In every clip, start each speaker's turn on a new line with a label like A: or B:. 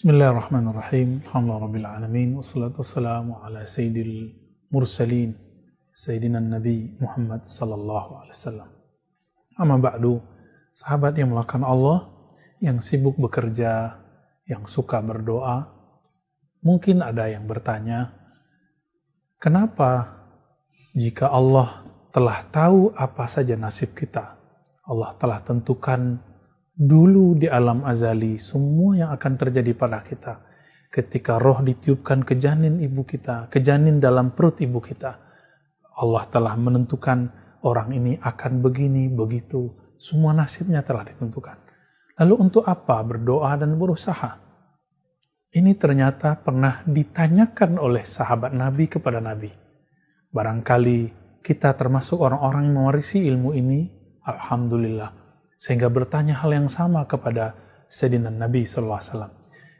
A: Bismillahirrahmanirrahim. Alhamdulillahirabbil alamin wassalatu wassalamu ala sayyidil mursalin sayyidina Nabi Muhammad sallallahu alaihi wasallam. Amma ba'du, sahabat yang melakukan Allah, yang sibuk bekerja, yang suka berdoa, mungkin ada yang bertanya, kenapa jika Allah telah tahu apa saja nasib kita, Allah telah tentukan dulu di alam azali semua yang akan terjadi pada kita. Ketika roh ditiupkan ke janin ibu kita, ke janin dalam perut ibu kita, Allah telah menentukan orang ini akan begini, begitu. Semua nasibnya telah ditentukan. Lalu untuk apa berdoa dan berusaha? Ini ternyata pernah ditanyakan oleh sahabat Nabi kepada Nabi. Barangkali kita termasuk orang-orang yang mewarisi ilmu ini, alhamdulillah. Sehingga bertanya hal yang sama kepada Sayyidina Nabi SAW.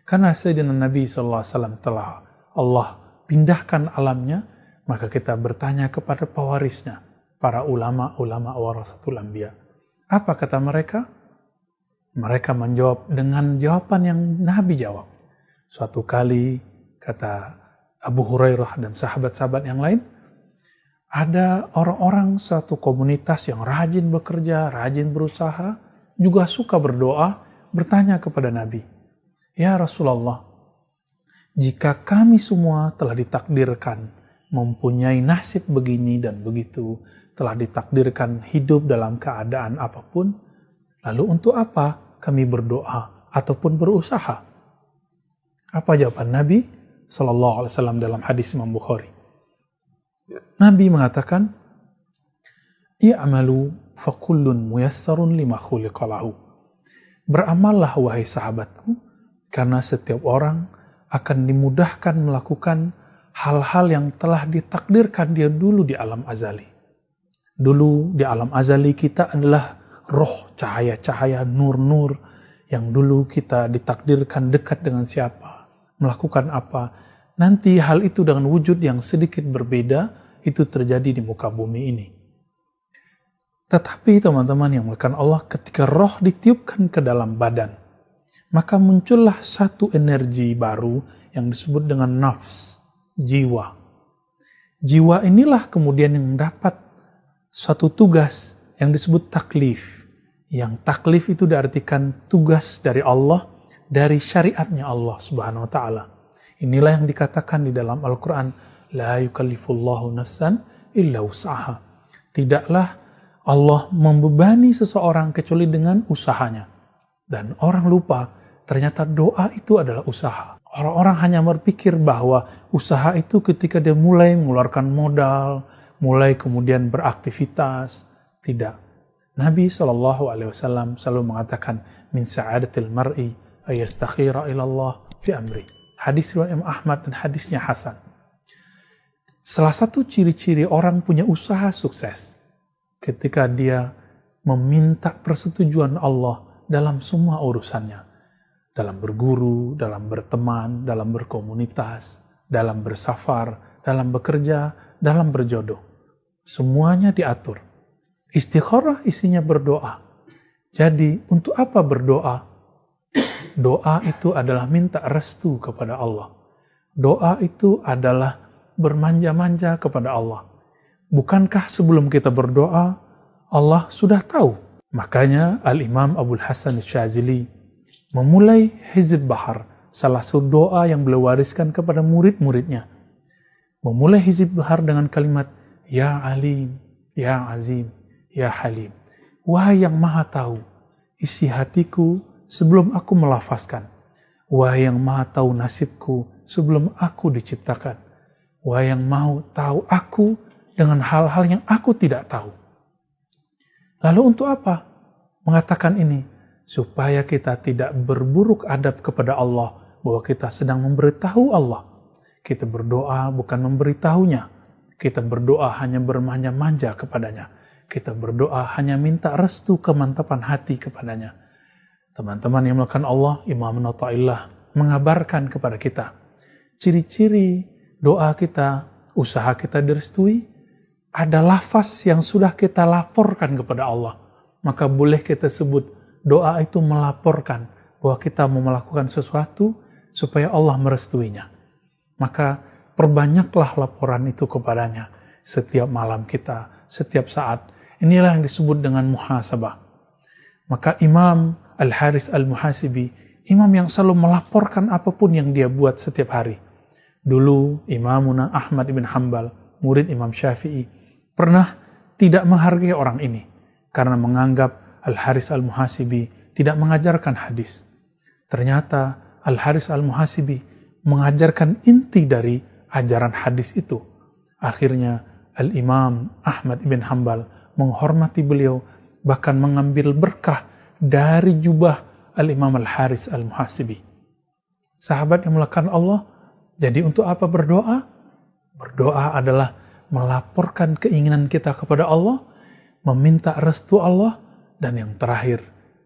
A: Karena Sayyidina Nabi SAW telah Allah pindahkan alamnya, maka kita bertanya kepada pewarisnya, para ulama-ulama warasatul anbiya. Apa kata mereka? Mereka menjawab dengan jawaban yang Nabi jawab. Suatu kali, kata Abu Hurairah dan sahabat-sahabat yang lain, ada orang-orang suatu komunitas yang rajin bekerja, rajin berusaha, juga suka berdoa, bertanya kepada Nabi, "Ya Rasulullah, jika kami semua telah ditakdirkan mempunyai nasib begini dan begitu, telah ditakdirkan hidup dalam keadaan apapun, lalu untuk apa kami berdoa ataupun berusaha?" Apa jawaban Nabi SAW dalam hadis Imam Bukhari? Nabi mengatakan, "I'malu fakullun muyassarun lima khuliqa lahu." Beramallah wahai sahabatku, karena setiap orang akan dimudahkan melakukan hal-hal yang telah ditakdirkan dia dulu di alam azali. Dulu di alam azali kita adalah roh, cahaya-cahaya, nur-nur yang dulu kita ditakdirkan dekat dengan siapa, melakukan apa. Nanti hal itu dengan wujud yang sedikit berbeda, itu terjadi di muka bumi ini. Tetapi teman-teman yang melakukan Allah, ketika roh ditiupkan ke dalam badan, maka muncullah satu energi baru yang disebut dengan nafs, jiwa. Jiwa inilah kemudian yang mendapat suatu tugas yang disebut taklif. Yang taklif itu diartikan tugas dari Allah, dari syariatnya Allah Subhanahu wa Ta'ala. Inilah yang dikatakan di dalam Al-Quran, la yukallifullahu nafsan illa wus'aha. Tidaklah Allah membebani seseorang kecuali dengan usahanya. Dan orang lupa, ternyata doa itu adalah usaha. Orang-orang hanya berpikir bahwa usaha itu ketika dia mulai mengeluarkan modal, mulai kemudian beraktivitas. Tidak. Nabi SAW selalu mengatakan, min sa'adatil mar'i ayastakhira ilallah fi amri. Hadis riwayat Imam Ahmad dan hadisnya hasan. Salah satu ciri-ciri orang punya usaha sukses ketika dia meminta persetujuan Allah dalam semua urusannya. Dalam berguru, dalam berteman, dalam berkomunitas, dalam bersafar, dalam bekerja, dalam berjodoh. Semuanya diatur. Istikharah isinya berdoa. Jadi untuk apa berdoa? Doa itu adalah minta restu kepada Allah. Doa itu adalah bermanja-manja kepada Allah. Bukankah sebelum kita berdoa, Allah sudah tahu? Makanya Al-Imam Abul Hasan Syazili memulai Hizb Bahar, salah satu doa yang beliau wariskan kepada murid-muridnya. Memulai Hizb Bahar dengan kalimat, Ya Alim, Ya Azim, Ya Halim. Wahai yang maha tahu, isi hatiku sebelum aku melafazkan. Wahai yang maha tahu nasibku sebelum aku diciptakan. Wahai yang mau tahu aku dengan hal-hal yang aku tidak tahu. Lalu untuk apa mengatakan ini? Supaya kita tidak berburuk adab kepada Allah, bahwa kita sedang memberitahu Allah. Kita berdoa bukan memberitahunya. Kita berdoa hanya bermanja-manja kepadanya. Kita berdoa hanya minta restu kemantapan hati kepadanya. Teman-teman yang melakukan Allah, Imam Natta'illah mengabarkan kepada kita ciri-ciri doa kita, usaha kita direstui, ada lafaz yang sudah kita laporkan kepada Allah. Maka boleh kita sebut doa itu melaporkan bahwa kita mau melakukan sesuatu supaya Allah merestuinya. Maka perbanyaklah laporan itu kepadanya setiap malam kita, setiap saat. Inilah yang disebut dengan muhasabah. Maka Imam Al-Haris Al-Muhasibi, imam yang selalu melaporkan apapun yang dia buat setiap hari. Dulu Imamuna Ahmad ibn Hanbal, murid Imam Syafi'i, pernah tidak menghargai orang ini karena menganggap Al-Haris Al-Muhasibi tidak mengajarkan hadis. Ternyata Al-Haris Al-Muhasibi mengajarkan inti dari ajaran hadis itu. Akhirnya Al-Imam Ahmad ibn Hanbal menghormati beliau, bahkan mengambil berkah dari jubah Al-Imam Al-Haris Al-Muhasibi. Sahabat yang melakukan Allah, jadi untuk apa berdoa? Berdoa adalah melaporkan keinginan kita kepada Allah, meminta restu Allah, dan yang terakhir,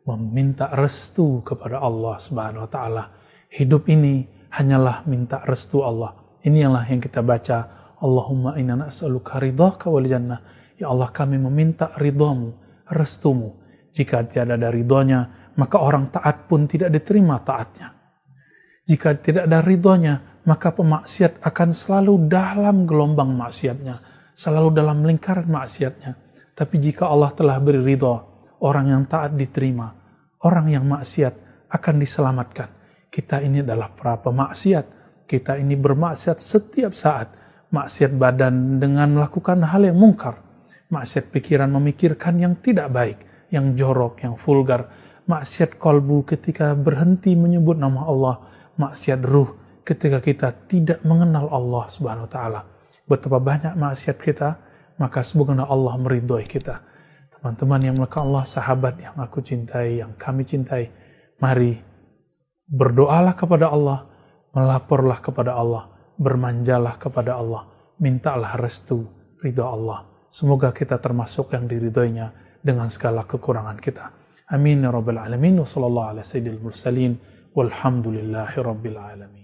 A: meminta restu kepada Allah Subhanahu wa Ta'ala. Hidup ini hanyalah minta restu Allah. Inilah yang kita baca, Allahumma inna nas'aluka ridhaka wal jannah. Ya Allah, kami meminta ridhamu, restumu. Jika tiada ada ridhonya, maka orang taat pun tidak diterima taatnya. Jika tidak ada ridhonya, maka pemaksiat akan selalu dalam gelombang maksiatnya, selalu dalam lingkaran maksiatnya. Tapi jika Allah telah beri ridho, orang yang taat diterima, orang yang maksiat akan diselamatkan. Kita ini adalah para pemaksiat, kita ini bermaksiat setiap saat. Maksiat badan dengan melakukan hal yang mungkar, maksiat pikiran memikirkan yang tidak baik, yang jorok, yang vulgar, maksiat kolbu ketika berhenti menyebut nama Allah, maksiat ruh ketika kita tidak mengenal Allah Subhanahu wa Ta'ala. Betapa banyak maksiat kita, maka semoga Allah meridhoi kita. Teman-teman yang melakukan Allah, sahabat yang aku cintai, yang kami cintai, mari berdoalah kepada Allah, melaporlah kepada Allah, bermanjalah kepada Allah, mintalah restu ridha Allah. Semoga kita termasuk yang diridhoinya dengan segala kekurangan kita. Amin ya rabbal alamin. Wassallallahu ala sayyidil mursalin walhamdulillahi rabbil alamin.